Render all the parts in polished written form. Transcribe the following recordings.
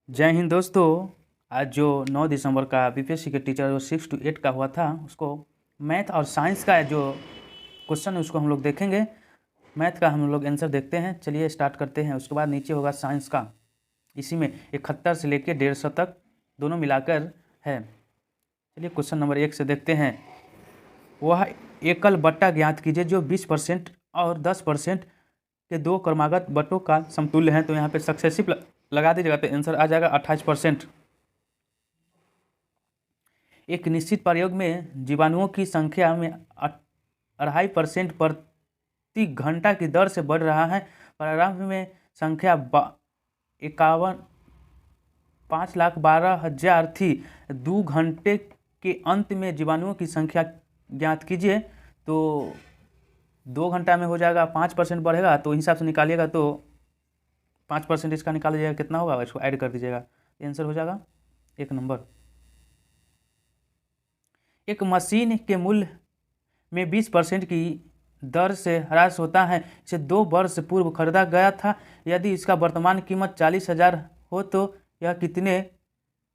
जय हिंद दोस्तों। आज जो 9 दिसंबर का बीपीएससी के टीचर जो 6 to 8 का हुआ था, उसको मैथ और साइंस का जो क्वेश्चन है उसको हम लोग देखेंगे। मैथ का हम लोग आंसर देखते हैं। चलिए स्टार्ट करते हैं। उसके बाद नीचे होगा साइंस का। इसी में 71 से लेके 150 तक दोनों मिलाकर है। चलिए क्वेश्चन नंबर 1 से देखते हैं। वह एकल बट्टा ज्ञात कीजिए जो 20% और 10% के दो क्रमागत बटों का समतुल्य है। तो यहाँ पे सक्सेसिव लगा दीजिएगा तो आंसर आ जाएगा 28%। एक निश्चित प्रयोग में जीवाणुओं की संख्या में 2.5% प्रति घंटा की दर से बढ़ रहा है। प्रारंभ में संख्या 5,12,000 थी। 2 घंटे के अंत में जीवाणुओं की संख्या ज्ञात कीजिए। तो 2 घंटा में हो जाएगा 5% बढ़ेगा, तो हिसाब से निकालिएगा तो 5% इसका निकाल लीजिएगा, कितना होगा इसको ऐड कर दीजिएगा, आंसर हो जाएगा 1 नंबर। एक मशीन के मूल्य में 20% की दर से ह्रास होता है। इसे 2 वर्ष पूर्व खरीदा गया था। यदि इसका वर्तमान कीमत 40,000 हो तो यह कितने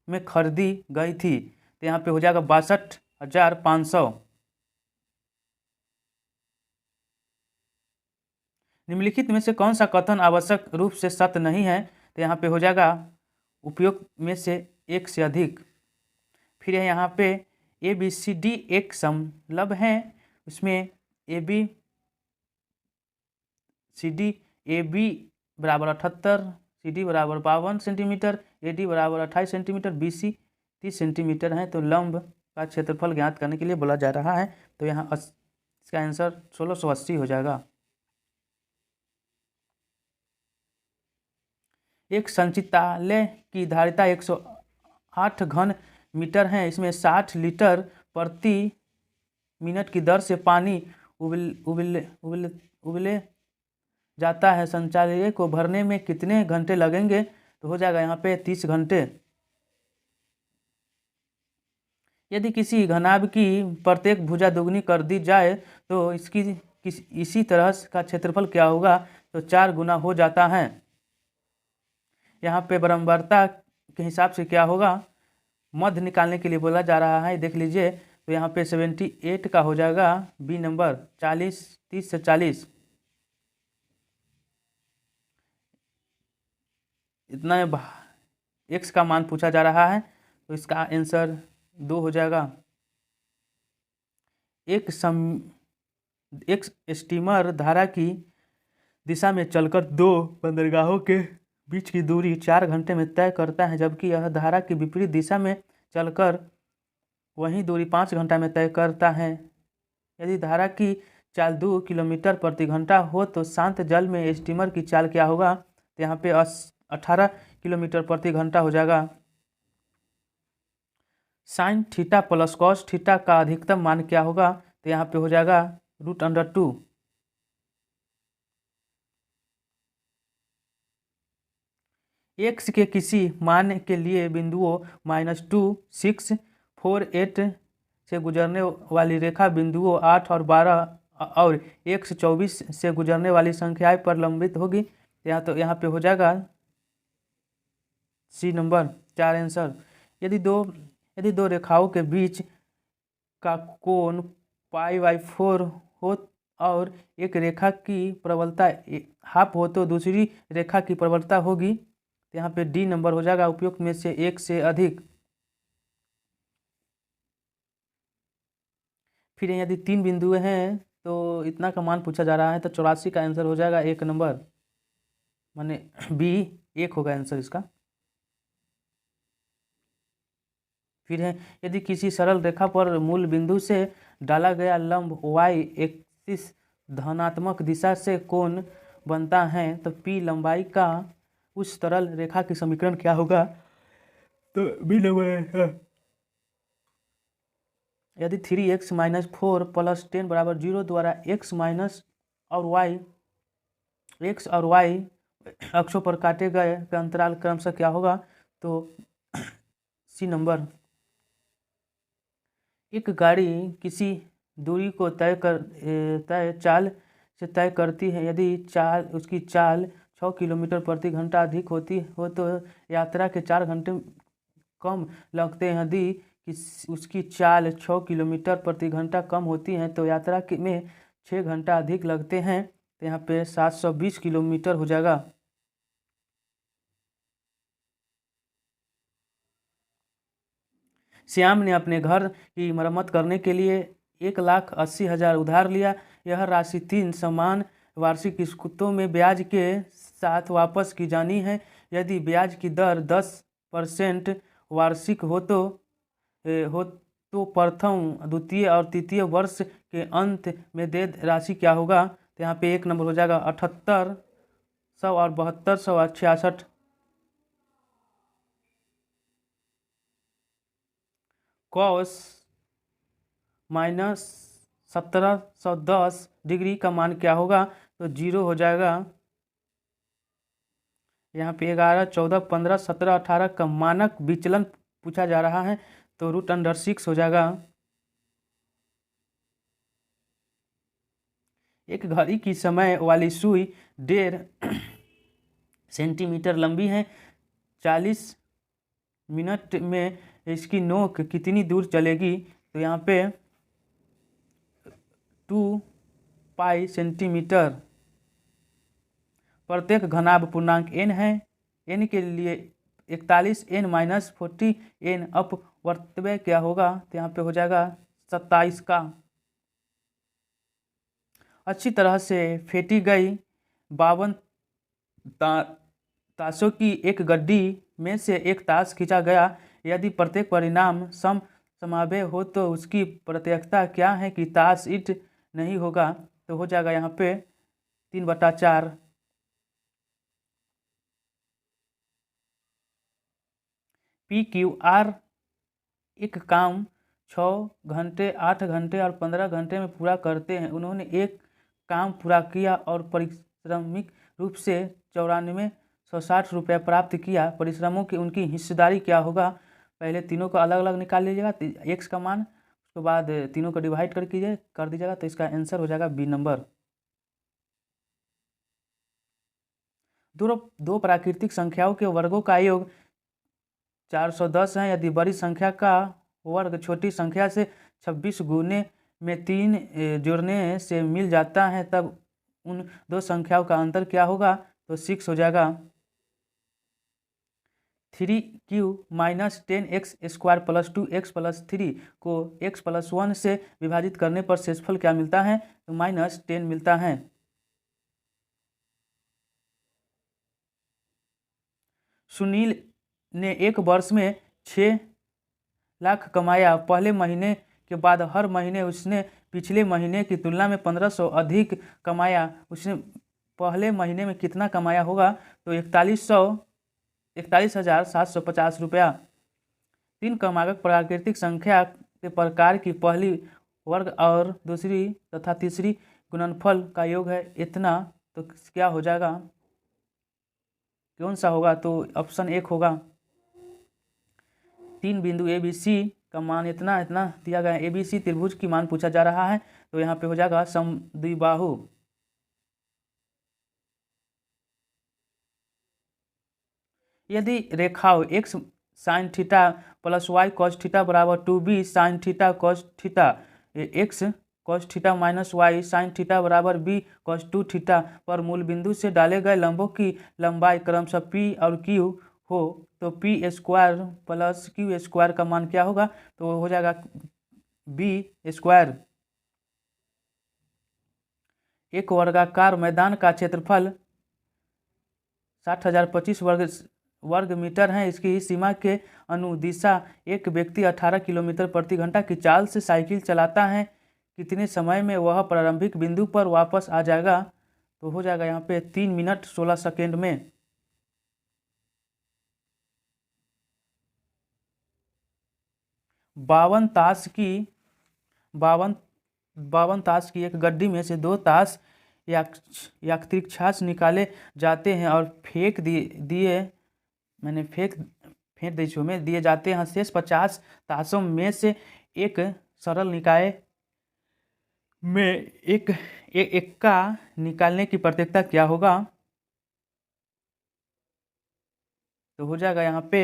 में खरीदी गई थी? तो यहाँ पे हो जाएगा 62,500। निम्नलिखित में से कौन सा कथन आवश्यक रूप से सत्य नहीं है? तो यहाँ पे हो जाएगा उपयुक्त में से एक से अधिक। फिर है यहाँ पे ABCD एक समलंब है। उसमें ABCD AB बराबर 78, CD बराबर 52 सेंटीमीटर, AD बराबर 28 सेंटीमीटर, BC 30 सेंटीमीटर है। तो लंब का क्षेत्रफल ज्ञात करने के लिए बोला जा रहा है। तो यहाँ इसका आंसर 1680 हो जाएगा। एक संचितालय की धारिता 108 घन मीटर है। इसमें 60 लीटर प्रति मिनट की दर से पानी उबले जाता है। संचालय को भरने में कितने घंटे लगेंगे? तो हो जाएगा यहाँ पे 30 घंटे। यदि किसी घनाभ की प्रत्येक भुजा दुगनी कर दी जाए तो इसी तरह का क्षेत्रफल क्या होगा? तो 4 गुना हो जाता है। यहाँ पे बराबरता के हिसाब से क्या होगा? मध्य निकालने के लिए बोला जा रहा है, देख लीजिए। तो यहाँ पे 78 का हो जाएगा बी नंबर। 30 से 40 इतना एक्स का मान पूछा जा रहा है, तो इसका आंसर 2 हो जाएगा। एक स्टीमर धारा की दिशा में चलकर 2 बंदरगाहों के बीच की दूरी 4 घंटे में तय करता है, जबकि यह धारा की विपरीत दिशा में चलकर वही दूरी 5 घंटा में तय करता है। यदि धारा की चाल 2 किलोमीटर प्रति घंटा हो तो शांत जल में स्टीमर की चाल क्या होगा? तो यहाँ पे 18 किलोमीटर प्रति घंटा हो जाएगा। Sine theta plus cos theta का अधिकतम मान क्या होगा? तो यहाँ पे हो जाएगा √2। एक्स के किसी मान के लिए बिंदुओं -2, 6, 4, 8 से गुजरने वाली रेखा बिंदुओं 8 और 12 और 1 से 24 से गुजरने वाली संख्याएं पर लंबित होगी। यहाँ पे हो जाएगा सी नंबर 4 आंसर। यदि दो रेखाओं के बीच का कोण π/4 हो और एक रेखा की प्रबलता हाफ हो तो दूसरी रेखा की प्रबलता होगी। तो यहाँ पे डी नंबर हो जाएगा उपयुक्त में से एक से अधिक। फिर यदि 3 बिंदु हैं तो इतना का मान पूछा जा रहा है, तो 84 का आंसर हो जाएगा 1 नंबर, माने बी 1 होगा आंसर इसका। फिर है यदि किसी सरल रेखा पर मूल बिंदु से डाला गया लंब y एक्सिस धनात्मक दिशा से कोण बनता है तो p लंबाई का उस सरल रेखा की समीकरण क्या होगा? तो बी नंबर। यदि 3x - 4 + 10 = 0 द्वारा x और y अक्षों पर काटे गए का अंतराल क्रमशः क्या होगा? तो सी नंबर। एक गाड़ी किसी दूरी को तय चाल से तय करती है। यदि उसकी चाल किलोमीटर प्रति घंटा अधिक होती हो तो यात्रा के 4 घंटे कम लगते हैं। यदि उसकी चाल 6 किलोमीटर प्रति घंटा कम होती है तो यात्रा में 6 घंटा अधिक लगते हैं। तो यहाँ पे 720 किलोमीटर हो जाएगा। श्याम ने अपने घर की मरम्मत करने के लिए 1,80,000 उधार लिया। यह राशि 3 समान वार्षिक किस्तों में ब्याज के साथ वापस की जानी है। यदि ब्याज की दर 10% वार्षिक हो तो प्रथम, द्वितीय और तृतीय वर्ष के अंत में देय राशि क्या होगा? तो यहाँ पे 1 नंबर हो जाएगा 7800 और 7200 और 66। कॉस माइनस 1710 डिग्री का मान क्या होगा? तो 0 हो जाएगा। यहाँ पे 11, 14, 15, 17, 18 का मानक विचलन पूछा जा रहा है तो √6 हो जाएगा। एक घड़ी की समय वाली सुई 1.5 सेंटीमीटर लंबी है। 40 मिनट में इसकी नोक कितनी दूर चलेगी? तो यहाँ पे 2 पाई सेंटीमीटर। प्रत्येक घनाभ पूर्णांक n है। n के लिए 41 n - 40 n अपवर्तव्य क्या होगा? तो यहाँ पे हो जाएगा 27 का। अच्छी तरह से फेंटी गई 52 ताशों की एक गड्डी में से एक ताश खींचा गया। यदि प्रत्येक परिणाम समसामयिक हो तो उसकी प्रत्यक्षता क्या है कि ताश ईट नहीं होगा? तो हो जाएगा यहाँ पे 3/4। PQR एक काम 6 घंटे, 8 घंटे और 15 घंटे में पूरा करते हैं। उन्होंने एक काम पूरा किया और पारिश्रमिक रूप से 9460 रुपये प्राप्त किया। परिश्रमों की उनकी हिस्सेदारी क्या होगा? पहले तीनों को अलग अलग निकाल लीजिएगा x का मान, उसके बाद तीनों को डिवाइड कर दीजिएगा तो इसका आंसर हो जाएगा बी नंबर। दो प्राकृतिक संख्याओं के वर्गों का योग 410 है। यदि बड़ी संख्या का वर्ग छोटी संख्या से 26 गुने में 3 जोड़ने से मिल जाता है तब उन दो संख्याओं का अंतर क्या होगा? तो 6 हो जाएगा। 3q - 10x² + 2x + 3 को x + 1 से विभाजित करने पर शेषफल क्या मिलता है? तो -10 मिलता है। सुनील ने एक वर्ष में 6 लाख कमाया। पहले महीने के बाद हर महीने उसने पिछले महीने की तुलना में 1500 अधिक कमाया। उसने पहले महीने में कितना कमाया होगा? तो 41,750 रुपया। 3 क्रमागत प्राकृतिक संख्या के प्रकार की पहली वर्ग और दूसरी तथा तीसरी गुणनफल का योग है इतना। तो क्या हो जाएगा? कौन सा होगा? तो ऑप्शन 1 होगा। 3 बिंदु ABC का मान इतना इतना दिया गया है। ABC त्रिभुज की मान पूछा जा रहा है तो यहाँ पे हो जाएगा समद्विबाहु। यदि रेखाओं x sin theta + y cos theta = 2b sin theta cos theta, x cos theta - y sin theta = b cos 2 theta पर मूल बिंदु से डाले गए लंबों की लंबाई क्रमशः p और q हो तो p² + q² का मान क्या होगा? तो हो जाएगा b²। एक वर्गाकार मैदान का क्षेत्रफल 60,025 वर्ग मीटर है। इसकी सीमा के अनुदिशा एक व्यक्ति 18 किलोमीटर प्रति घंटा की चाल से साइकिल चलाता है। कितने समय में वह प्रारंभिक बिंदु पर वापस आ जाएगा? तो हो जाएगा यहाँ पे 3 मिनट 16 सेकेंड में। 52 ताश की एक गड्डी में से 2 ताश यांत्रिक छाछ निकाले जाते हैं और फेंक दिए जाते हैं। शेष 50 ताशों में से एक सरल निकाय में एक का निकालने की प्रत्यक्षता क्या होगा? तो हो जाएगा यहाँ पे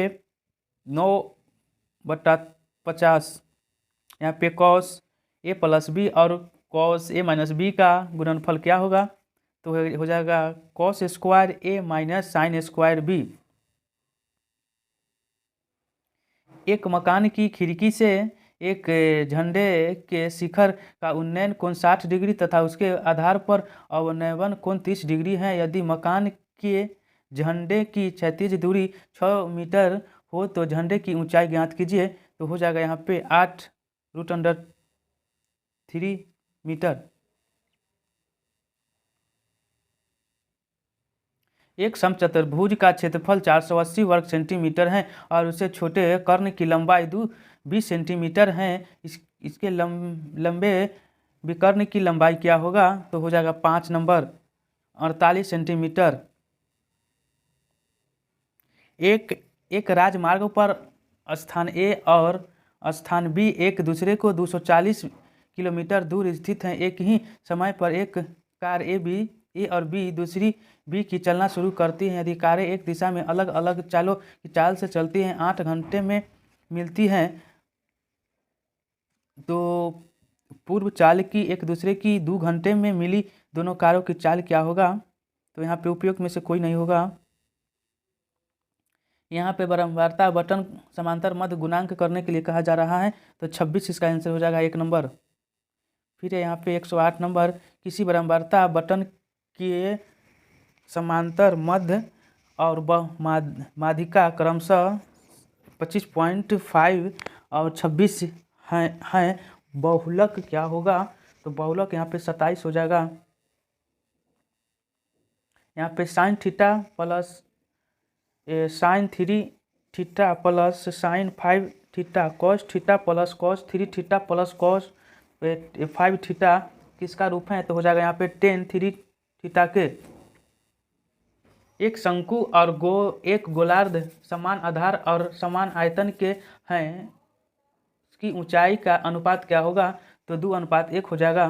9/50। यहाँ पे कॉस ए प्लस बी और कॉस ए माइनस बी का गुणनफल क्या होगा, तो हो जाएगा कॉस स्क्वायर ए माइनस साइन स्क्वायर बी। एक मकान की खिड़की से एक झंडे के शिखर का उन्नयन कोण 60 डिग्री तथा उसके आधार पर अवनयन कोण 30 डिग्री है। यदि मकान के झंडे की क्षैतिज दूरी 6 मीटर हो तो झंडे की ऊंचाई ज्ञात कीजिए। तो हो जाएगा यहाँ पे 8√3 मीटर। एक समचतुर्भुज का क्षेत्रफल 480 वर्ग सेंटीमीटर है और उससे छोटे कर्ण की लंबाई 20 सेंटीमीटर है। इसके लंबे विकर्ण की लंबाई क्या होगा, तो हो जाएगा 5 नंबर 48 सेंटीमीटर। एक राजमार्ग पर स्थान ए और स्थान बी एक दूसरे को 240 किलोमीटर दूर स्थित हैं। एक ही समय पर एक कार ए और बी दूसरी बी की चलना शुरू करती हैं। यदि कारें एक दिशा में अलग अलग चालों की चाल से चलती हैं, 8 घंटे में मिलती हैं, तो पूर्व चाल की एक दूसरे की 2 घंटे में मिली दोनों कारों की चाल क्या होगा, तो यहाँ पे उपयुक्त में से कोई नहीं होगा। यहाँ पे बराबरता बटन समांतर मध्य गुणांक करने के लिए कहा जा रहा है, तो 26 इसका आंसर हो जाएगा 1 नंबर। फिर यहाँ पे 108 नंबर, किसी बराबरता बटन के समांतर मध्य और माध्यिका क्रमशः 25.5 और 26 हैं, बहुलक क्या होगा, तो बहुलक यहाँ पे 27 हो जाएगा। यहाँ पे sine theta plus sign 3 theta plus sign 5 theta cos theta plus cos 3 theta plus cos 5 theta किसका रूप है, तो हो जाएगा यहाँ पे tan 3 थीटा के। एक शंकु और एक गोलार्ध समान आधार और समान आयतन के हैं, उसकी ऊंचाई का अनुपात क्या होगा, तो 2:1 हो जाएगा।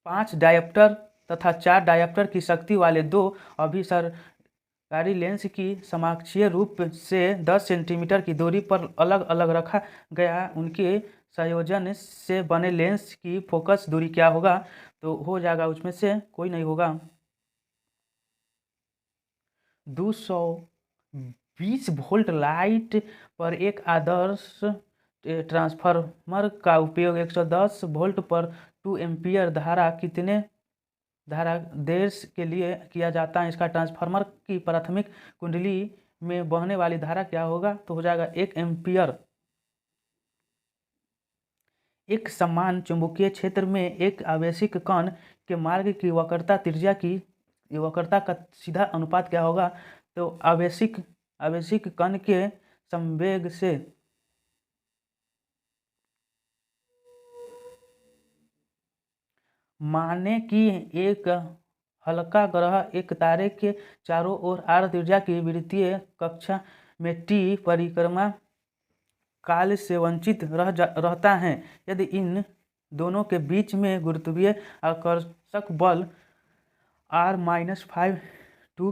पांच डायोप्टर तथा 4 डायोप्टर की शक्ति वाले 2 अभिसरकारी लेंस की समाक्षीय रूप से 10 सेंटीमीटर की दूरी पर अलग अलग रखा गया, उनके संयोजन से बने लेंस की फोकस दूरी क्या होगा, तो हो जाएगा उसमें से कोई नहीं होगा। 220 वोल्ट लाइट पर एक आदर्श ट्रांसफार्मर का उपयोग 110 वोल्ट पर 2 एम्पीयर धारा कितने धारा देश के लिए किया जाता है। इसका ट्रांसफार्मर की प्राथमिक कुंडली में बहने वाली धारा क्या होगा, तो हो जाएगा 1 एम्पीयर। एक समान चुंबकीय क्षेत्र में एक आवेशित कण के मार्ग की वक्रता त्रिज्या की वक्रता का सीधा अनुपात क्या होगा, तो आवेशित कण के संवेग से माने कि एक हल्का ग्रह एक तारे के चारों ओर r त्रिज्या की वृत्तीय कक्षा में t परिक्रमा काल से वंचित रहता है। यदि इन दोनों के बीच में गुरुत्वीय आकर्षक बल r-5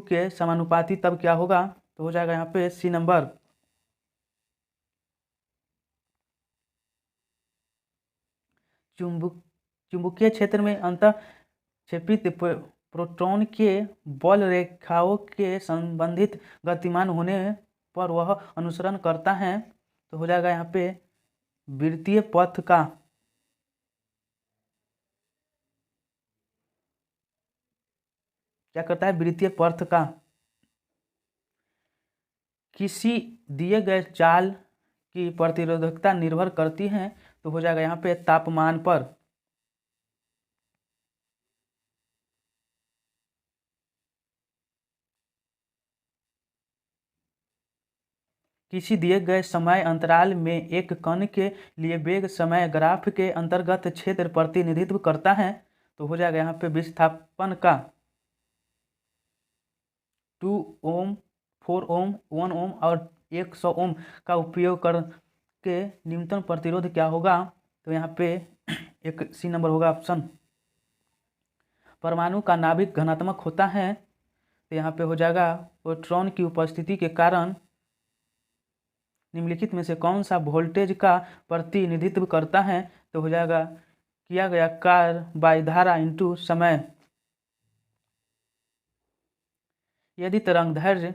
के समानुपाती तब क्या होगा, तो हो जाएगा यहाँ पे सी नंबर। चुंबकीय क्षेत्र में अंतःक्षेपित प्रोटॉन के बल रेखाओं के संबंधित गतिमान होने पर वह अनुसरण करता है, तो हो जाएगा यहाँ पे वृत्तीय पथ का क्या करता है, वृत्तीय पथ का किसी दिए गए चाल की प्रतिरोधकता निर्भर करती है, तो हो जाएगा यहाँ पे तापमान पर। किसी दिए गए समय अंतराल में एक कण के लिए वेग समय ग्राफ के अंतर्गत क्षेत्र प्रतिनिधित्व करता है, तो हो जाएगा यहाँ पे विस्थापन का 2 ओम 4 ओम 1 ओम और 100 ओम का उपयोग करके न्यूनतम प्रतिरोध क्या होगा, तो यहाँ पे एक सी नंबर होगा ऑप्शन। परमाणु का नाभिक धनात्मक होता है, तो यहाँ पे हो जाएगा प्रोटॉन की उपस्थिति के कारण निम्नलिखित में से कौन सा वोल्टेज का प्रतिनिधित्व करता है, तो हो जाएगा किया गया कार्य बाई धारा इंटू समय। यदि तरंगदैर्घ्य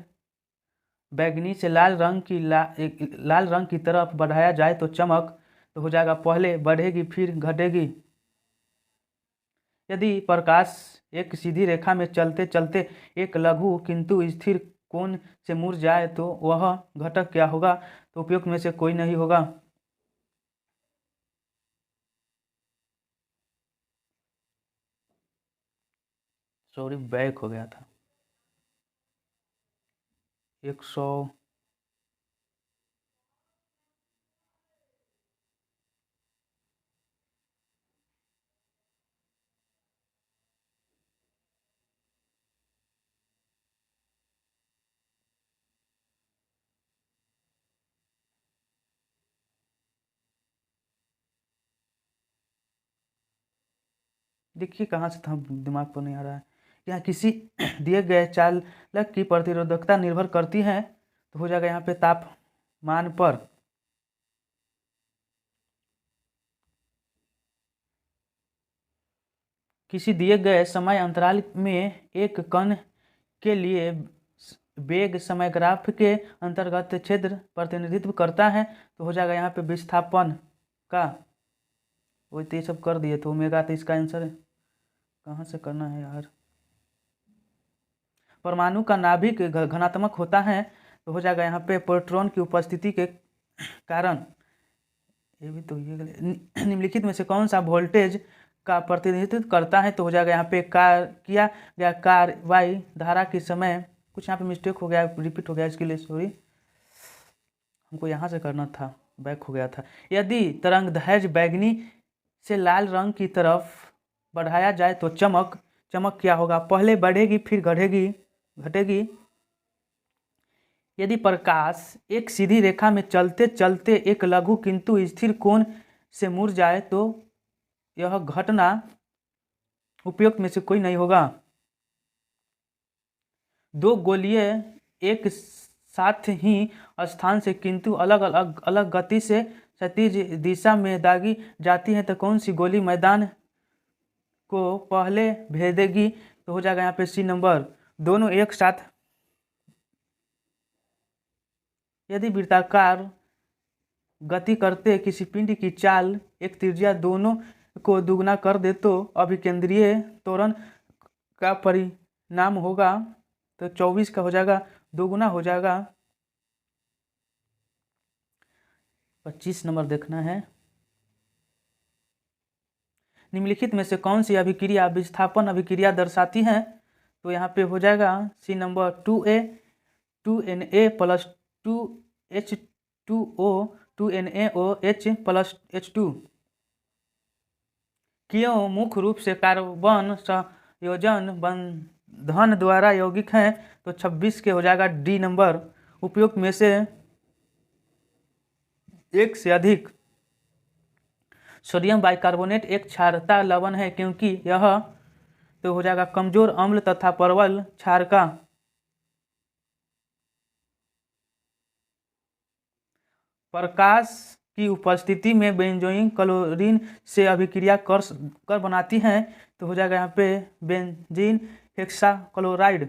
बैंगनी से लाल रंग की तरफ बढ़ाया जाए तो चमक, तो हो जाएगा पहले बढ़ेगी फिर घटेगी। यदि प्रकाश एक सीधी रेखा में चलते चलते एक लघु किंतु स्थिर कोण से मुड़ जाए तो वह घटक क्या होगा, तो उपयुक्त में से कोई नहीं होगा। सॉरी, बैक हो गया था। 100 देखिए कहाँ से था, दिमाग पर नहीं आ रहा है। यहाँ किसी दिए गए चालक की प्रतिरोधकता निर्भर करती है, तो हो जाएगा यहाँ पे तापमान पर। किसी दिए गए समय अंतराल में एक कण के लिए वेग समय ग्राफ के अंतर्गत क्षेत्र प्रतिनिधित्व करता है, तो हो जाएगा यहाँ पे विस्थापन का। वही तो ये सब कर दिए तो ओमेगा, तो इसका आंसर है कहाँ से करना है यार। परमाणु का नाभिक घनात्मक होता है, तो हो जाएगा यहाँ पे प्रोटॉन की उपस्थिति के कारण। ये भी तो ये निम्नलिखित में से कौन सा वोल्टेज का प्रतिनिधित्व करता है, तो हो जाएगा यहाँ पे किया गया कार्रवाई धारा के समय। कुछ यहाँ पे मिस्टेक हो गया, रिपीट हो गया, इसके लिए सॉरी। हमको यहाँ से करना था, बैक हो गया था। यदि तरंगदैर्घ्य बैंगनी से लाल रंग की तरफ बढ़ाया जाए तो चमक क्या होगा, पहले बढ़ेगी फिर घटेगी। यदि प्रकाश एक सीधी रेखा में चलते चलते एक लघु किंतु स्थिर कोण से मुड़ जाए तो यह घटना उपयुक्त में से कोई नहीं होगा। दो गोलियां एक साथ ही स्थान से किंतु अलग गति से क्षैतिज दिशा में दागी जाती है, तो कौन सी गोली मैदान को पहले भेदेगी, तो हो जाएगा यहाँ पे सी नंबर। दोनों एक साथ यदि वृत्ताकार गति करते किसी पिंड की चाल एक त्रिज्या दोनों को दुगना कर दे तो अभिकेंद्रीय त्वरण का परिणाम होगा, तो 24 का हो जाएगा दोगुना हो जाएगा। 25 नंबर देखना है। निम्नलिखित में से कौन सी अभिक्रिया विस्थापन अभिक्रिया दर्शाती है, तो यहाँ पे हो जाएगा सी number 2A 2Na plus 2H2O 2NaOH plus H2। क्यों मुख्य रूप से कार्बन संयोजन बंधन द्वारा यौगिक हैं, तो 26 के हो जाएगा डी नंबर। उपयुक्त में से एक से अधिक। सोडियम बाइकार्बोनेट एक क्षारता लवण है क्योंकि यह, तो हो जाएगा कमजोर अम्ल तथा प्रबल क्षार का। प्रकाश की उपस्थिति में बेंजोइन क्लोरीन से अभिक्रिया कर बनाती है, तो हो जाएगा यहाँ पे बेंजीन हेक्साक्लोराइड।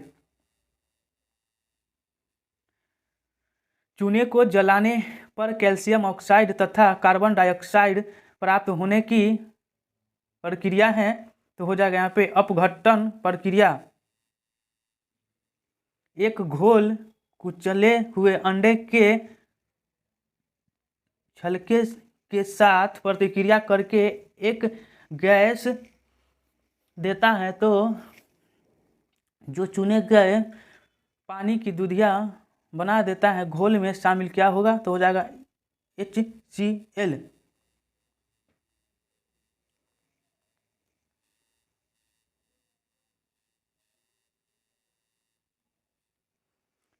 चूने को जलाने पर कैल्शियम ऑक्साइड तथा कार्बन डाइऑक्साइड प्राप्त होने की प्रक्रिया है, तो हो जाएगा यहाँ पे अपघटन प्रक्रिया। एक घोल कुचले हुए अंडे के छलके के साथ प्रतिक्रिया करके एक गैस देता है, तो जो चुने गए पानी की दूधिया बना देता है। घोल में शामिल क्या होगा, तो हो जाएगा HCl।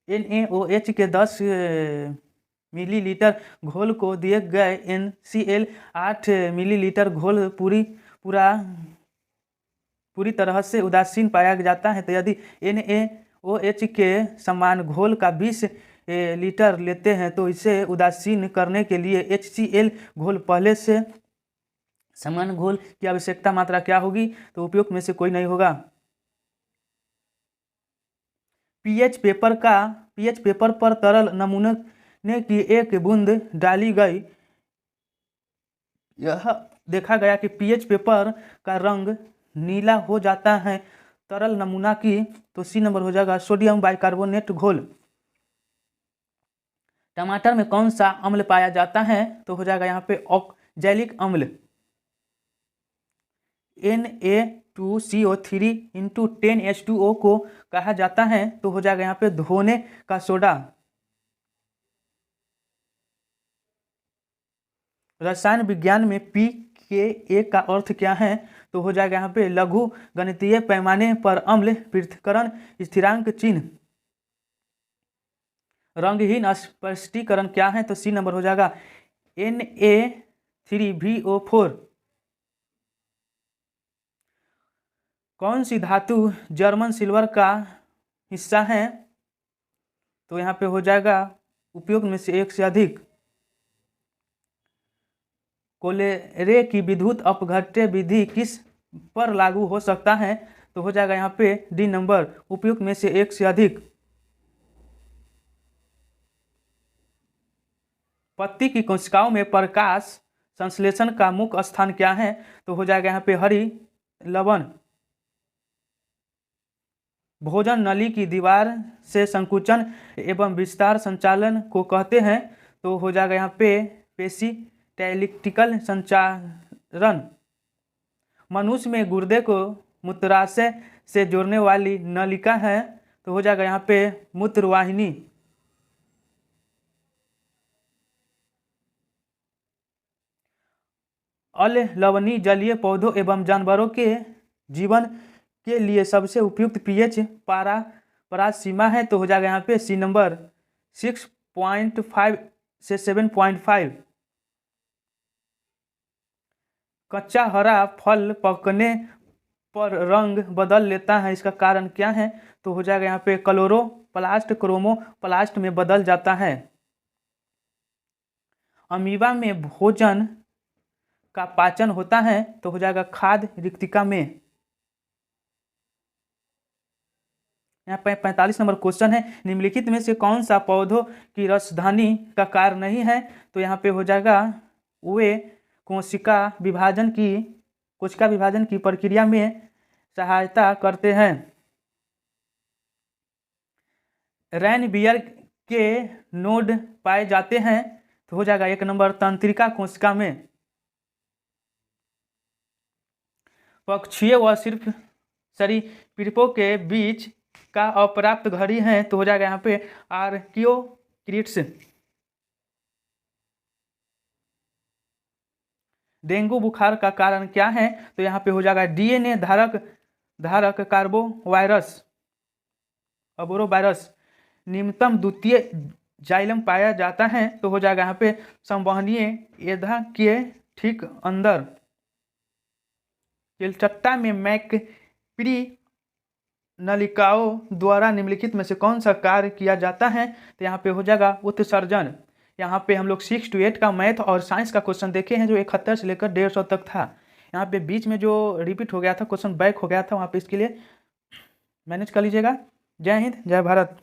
NaOH के 10 मिलीलीटर घोल को दिए गए NCl 8 मिलीलीटर घोल पूरी तरह से उदासीन पाया जाता है। तो यदि NaOH के समान घोल का 20 लीटर लेते हैं तो इसे उदासीन करने के लिए HCl घोल पहले से समान घोल की आवश्यकता मात्रा क्या होगी? तो उपयुक्त में से कोई नहीं होगा। पीएच पेपर पर तरल नमूने की एक बूंद डाली गई। यह देखा गया कि पीएच पेपर का रंग नीला हो जाता है तरल नमूना की, तो सी नंबर हो जाएगा सोडियम बाइकार्बोनेट घोल। टमाटर में कौन सा अम्ल पाया जाता है? तो हो जाएगा यहाँ पे ऑक्जेलिक अम्ल। Na2CO3 इंटू 10H2O को कहा जाता है, तो हो जाएगा यहाँ पे धोने का सोडा। रसायन विज्ञान में pKa का अर्थ क्या है? तो हो जाएगा यहाँ पे लघु गणितीय पैमाने पर अम्ल पृथक्करण स्थिरांक चिन्ह। रंगहीन स्पष्टीकरण क्या है? तो सी नंबर हो जाएगा Na3VO4। कौन सी धातु जर्मन सिल्वर का हिस्सा है? तो यहाँ पे हो जाएगा उपयोग में से एक से अधिक। कोलेरे की विद्युत अपघट्य विधि किस पर लागू हो सकता है? तो हो जाएगा यहाँ पे डी नंबर, उपयुक्त में से एक से अधिक। पत्ती की कोशिकाओं में प्रकाश संश्लेषण का मुख्य स्थान क्या है? तो हो जाएगा यहाँ पे हरी लवण। भोजन नली की दीवार से संकुचन एवं विस्तार संचालन को कहते हैं, तो हो जाएगा यहाँ पे पेसिटैलिक्टिकल संचारण। मनुष्य में गुर्दे को मूत्राशय से जोड़ने वाली नलिका है, तो हो जाएगा यहाँ पे मूत्रवाहिनी। अलवणीय जलीय पौधों एवं जानवरों के जीवन के लिए सबसे उपयुक्त पीएच पारा सीमा है, तो हो जाएगा यहाँ पे सी नंबर 6.5 से 7.5। कच्चा हरा फल पकने पर रंग बदल लेता है, इसका कारण क्या है? तो हो जाएगा यहाँ पे क्लोरोप्लास्ट क्रोमोप्लास्ट में बदल जाता है। अमीबा में भोजन का पाचन होता है, तो हो जाएगा खाद्य रिक्तिका में। यहाँ पे 45 नंबर क्वेश्चन है, निम्नलिखित में से कौन सा पौधों की रसधानी का कार्य नहीं है? तो यहाँ पे हो जाएगा वे कोशिका विभाजन की प्रक्रिया में सहायता करते हैं। रैनबियर के नोड पाए जाते हैं, तो हो जाएगा एक नंबर तंत्रिका कोशिका में। पक्षीय व सिर्फ सरीसृपों के बीच का अपर्याप्त घड़ी है, तो हो जाएगा यहाँ पे आर्कियोक्रिट्स। डेंगू बुखार का कारण क्या है? तो यहाँ पे हो जाएगा डीएनए धारक कार्बोवायरस अबोरोवायरस। निम्नतम द्वितीय जाइलम पाया जाता है, तो हो जाएगा यहाँ पे संवहनीय एधा के ठीक अंदर। तिलचट्टा में मैकप्री नलिकाओं द्वारा निम्नलिखित में से कौन सा कार्य किया जाता है? तो यहाँ पे हो जाएगा उत्सर्जन। यहाँ पे हम लोग 6 to 8 का मैथ और साइंस का क्वेश्चन देखे हैं, जो 71 से लेकर 150 तक था। यहाँ पे बीच में जो रिपीट हो गया था, क्वेश्चन बैक हो गया था, वहाँ पे इसके लिए मैनेज कर लीजिएगा। जय हिंद, जय भारत।